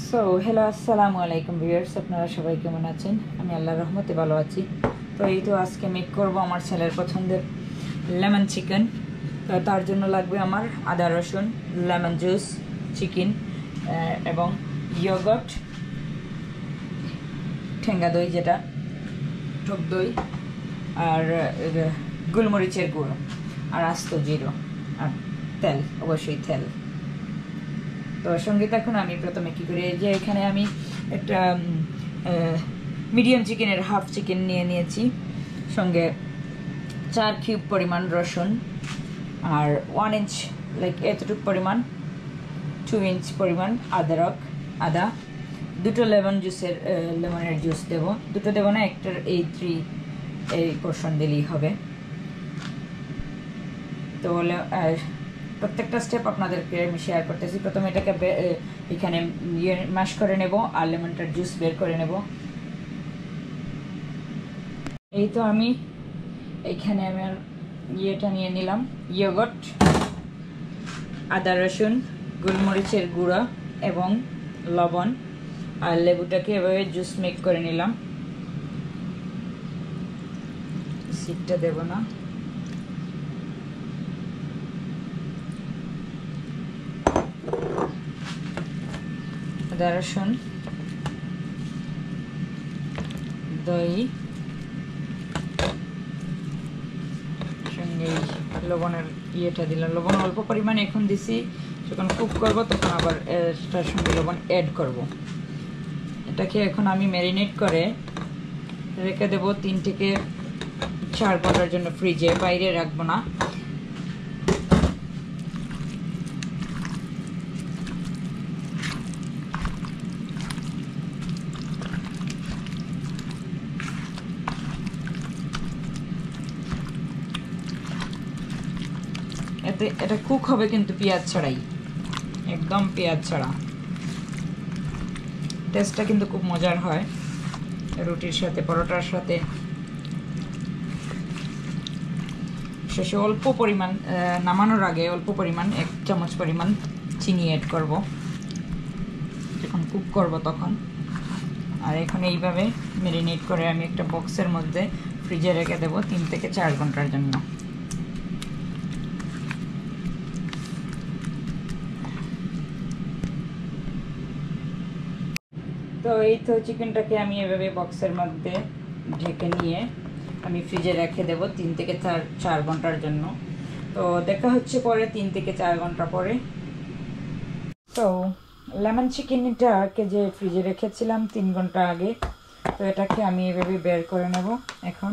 So hello আসসালামু আলাইকুম viewers, আপনারা সবাই কেমন আছেন? আমি আল্লাহর রহমতে ভালো আছি। তো এই তো আজকে মেক করব আমার ছেলের পছন্দের লেমন চিকেন। তো তার জন্য লাগবে আমার আদা রসুন, লেমন জুস, চিকেন এবং ইয়োগর্ট, ঠেঙ্গা দই যেটা টক দই, আর গোলমরিচের গুঁড়ো, আর আস্ত জিরো, আর তেল, অবশ্যই তেল। তো সঙ্গীত এখন আমি প্রথমে কী করি, যে এখানে আমি একটা মিডিয়াম চিকেনের হাফ চিকেন নিয়ে নিয়েছি, সঙ্গে 4 কিউব পরিমাণ রসুন, আর 1 ইঞ্চ লাইক এতটুকু পরিমাণ 2 ইঞ্চ পরিমাণ আদা, দুটো লেমনের জুস দেব, দুটো দেবো না, একটার এই পোর্শন দিলেই হবে। তো প্রত্যেকটা স্টেপ আপনাদেরকে আমি শেয়ার করতেছি। প্রথমে এটাকে এখানে ম্যাশ করে নেব আর লেমনটার জুস বের করে নেব। এই তো আমি এইখানে আমার ইয়েটা নিয়ে নিলাম, ইয়োগর্ট, আদা রসুন, গোলমরিচের গুঁড়া এবং লবণ, আর লেবুটাকে এভাবে জুস মেক করে নিলাম। সিডটা দেব না। আদা রসুন, দই, সঙ্গে লবণের ইয়েটা দিলাম। লবণ অল্প পরিমাণে এখন দিছি, যখন কুক করবো তখন আবার এটার সঙ্গে লবণ অ্যাড করব। এটাকে এখন আমি ম্যারিনেট করে রেখে দেবো 3 থেকে 4 ঘন্টার জন্য ফ্রিজে, বাইরে রাখবো না। এটা কুক হবে কিন্তু পেঁয়াজ ছাড়াই, একদম পেঁয়াজ ছাড়া। টেস্টটা কিন্তু খুব মজার হয় রুটির সাথে, পরোটার সাথে। শেষে অল্প পরিমাণ, নামানোর আগে অল্প পরিমাণ 1 চামচ পরিমাণ চিনি অ্যাড করব যখন কুক করব তখন। আর এখন এইভাবে ম্যারিনেট করে আমি একটা বক্সের মধ্যে ফ্রিজে রেখে দেবো 3 থেকে 4 ঘন্টার জন্য। তো এই তো চিকেনটাকে আমি এভাবে বক্সের মধ্যে ঢেকে নিয়ে আমি ফ্রিজে রেখে দেবো 3 থেকে 4 ঘন্টার জন্য। তো দেখা হচ্ছে পরে 3 থেকে 4 ঘন্টা পরে। তো লেমন চিকেনটাকে যে ফ্রিজে রেখেছিলাম 3 ঘন্টা আগে, তো এটাকে আমি এভাবে বের করে নেব এখন।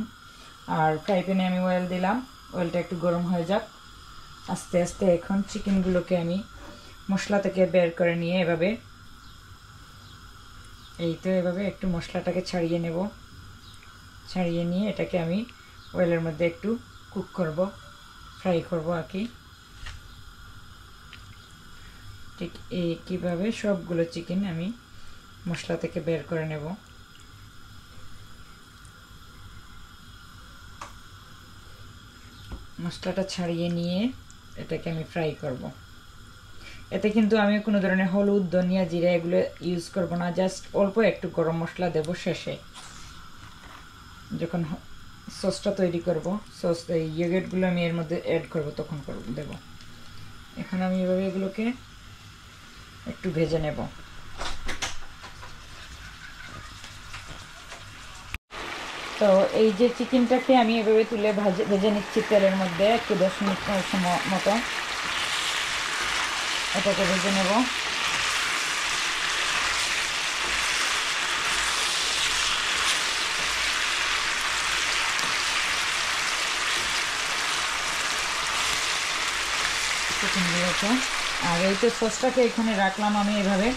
আর ফ্রাই প্যানে আমি অয়েল দিলাম, অয়েলটা একটু গরম হয়ে যাক। আস্তে আস্তে এখন চিকেনগুলোকে আমি মশলা থেকে বের করে নিয়ে এভাবে, এই তো এভাবে একটু মশলাটাকে ছাড়িয়ে নেব। ছাড়িয়ে নিয়ে এটাকে আমি অয়েলের মধ্যে একটু কুক করব, ফ্রাই করব আর কি। ঠিক কীভাবে সবগুলো চিকেন আমি মশলা থেকে বের করে নেব। মশলাটা ছাড়িয়ে নিয়ে এটাকে আমি ফ্রাই করব। এতে কিন্তু আমি কোনো ধরনের হলুদ, ধনিয়া, জিরা এগুলো ইউজ করব না, জাস্ট অল্প একটু গরম মশলা দেব শেষে, যখন সসটা তৈরি করব। সস ইয়োগর্টগুলো আমি এর মধ্যে অ্যাড করব তখন দেব। এখন আমি এভাবে এগুলোকে একটু ভেজে নেব। তো এই যে চিকেনটাকে আমি এভাবে তুলে ভেজে নিচ্ছি তেলের মধ্যে একটু 10 মিনিট মতো। এটাকে ভেজে নেব। চিকেনগুলোকে, আর এই তো সসটাকে এখানে রাখলাম আমি এভাবে।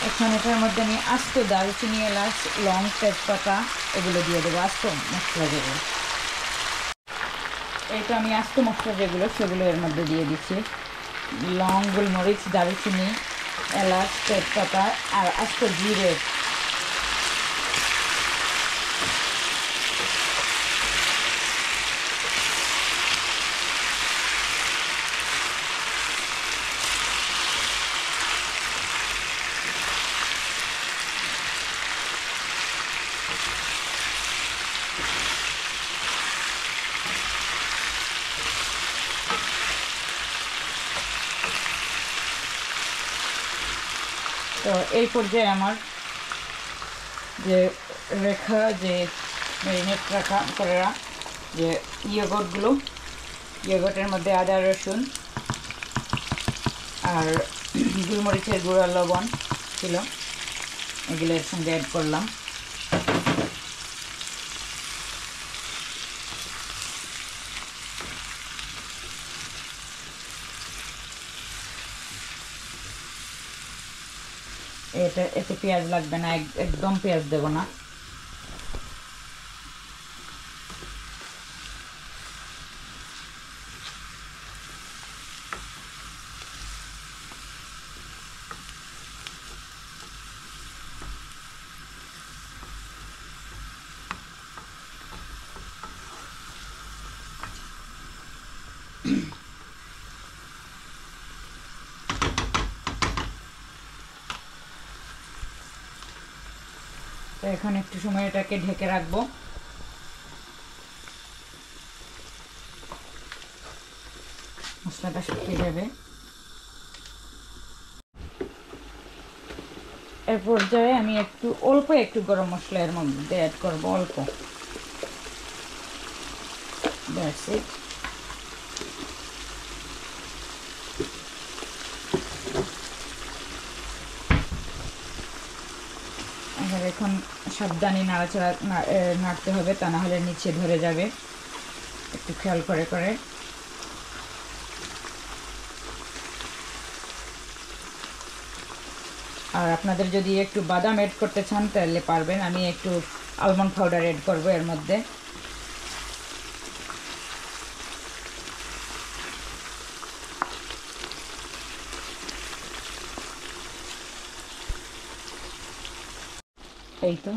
এখন এটার মধ্যে আমি আস্ত দারুচিনি, এলাচ, লং, তেজপাতা এগুলো দিয়ে দেবো, আস্ত মশলা দেবো। এইটা আমি আস্ত মশলা যেগুলো সেগুলো এর মধ্যে দিয়ে দিচ্ছি। লং, গোলমরিচ, দারুচিনি, এলাচ, তেজপাতা আর আস্ত জিরে। তো এই পর্যায়ে আমার যে রেখা যে ম্যারিনেট রাখা করা যে ইয়োগর্টের মধ্যে আদা রসুন আর গোলমরিচের গুঁড়া লবণ ছিল, এগুলো এর সঙ্গে অ্যাড করলাম। এতে পেঁয়াজ লাগবে না, একদম পেঁয়াজ দেব না। তো এখন একটু সময় এটাকে ঢেকে রাখবো। মশলাটা শুকিয়ে যাবে। এর পর্যায়ে আমি অল্প একটু গরম মশলা এর মধ্যে অ্যাড করবো, অল্প। That's it. এখন সাবধানে নাড়াচাড়া নাড়তে হবে, তা না হলে নিচে ধরে যাবে। একটু খেয়াল করে করে। আর আপনাদের যদি একটু বাদাম এড করতে চান তাহলে পারবেন, আমি একটু আলমন্ড পাউডার এড করব এর মধ্যে। এই তো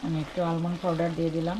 আমি একটু আলমন্ড পাউডার দিয়ে দিলাম।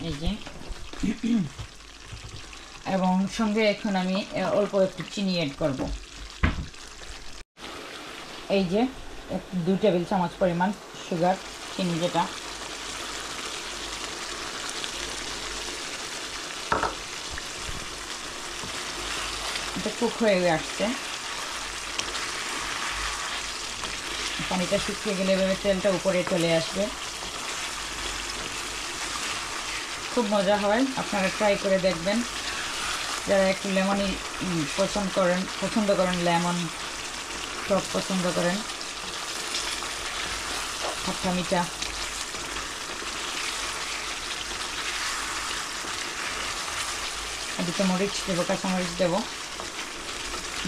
এই যে, এবং সঙ্গে এখন আমি অল্প একটু চিনি অ্যাড করব। এই যে 2 টেবিল চামচ পরিমাণ সুগার, চিনি যেটা। এটা কুক হয়ে আসছে। পানিটা শুকিয়ে গেলে এভাবে তেলটা উপরে চলে আসবে। খুব মজা হয়, আপনারা ট্রাই করে দেখবেন। যারা একটু লেমনি পছন্দ করেন, লেমন টক পছন্দ করেন, খাট্টা মিঠা। দুটো মরিচ দেবো, কাঁচামরিচ দেবো।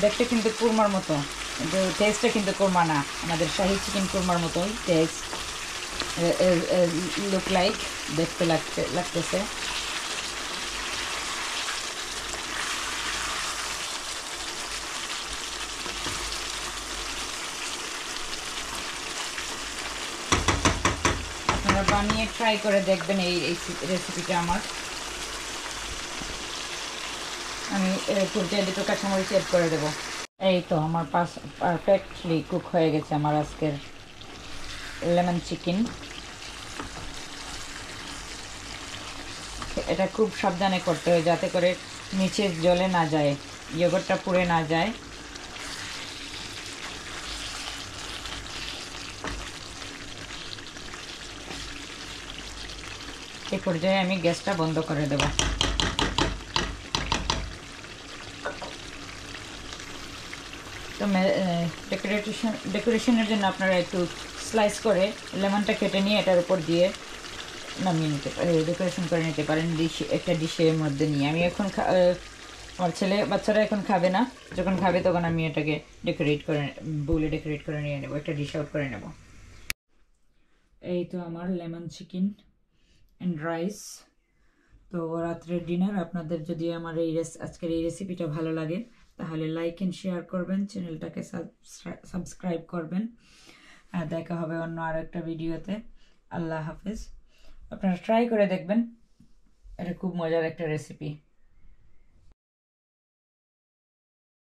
দেখতে কিন্তু কুরমার মতো, কিন্তু টেস্টটা কিন্তু কুরমা না, আমাদের শাহি চিকেন কুরমার মতোই টেস্ট লুক লাইক, দেখতে লাগতেছে। আপনারা বানিয়ে ট্রাই করে দেখবেন এই রেসিপিটা আমার। আমি পর্যায়ে দুটো কাঁচামরিচ অ্যাড করে দেবো। এই তো আমার পারফেক্টলি কুক হয়ে গেছে আমার আজকের লেমন চিকেন। এটা খুব সাবধানে করতে হয় যাতে করে নিচে জলে না যায়, ইয়োগর্টটা পুড়ে না যায়। এই পর্যায়ে আমি গ্যাসটা বন্ধ করে দেব। তো ডেকোরেশনের জন্য আপনারা একটু স্লাইস করে লেমনটা কেটে নিয়ে এটার উপর দিয়ে নামিয়ে নিতে ডেকোরেশন করে নিতে পারেন একটা ডিশের মধ্যে নিয়ে। আমি এখন আমার বাচ্চারা এখন খাবে না, যখন খাবে তখন আমি এটাকে বউলে ডেকোরেট করে নিয়ে নেবো, একটা ডিশ আউট করে নেব। এই তো আমার লেমন চিকেন অ্যান্ড রাইস তো রাত্রের ডিনার। আপনাদের যদি আমার আজকের এই রেসিপিটা ভালো লাগে তাহলে লাইক এন্ড শেয়ার করবেন, চ্যানেলটাকে সাবস্ক্রাইব করবেন। আর দেখা হবে অন্য আরো একটা ভিডিওতে। আল্লাহ হাফেজ। আপনারা ট্রাই করে দেখবেন, এটা খুব মজার একটা রেসিপি।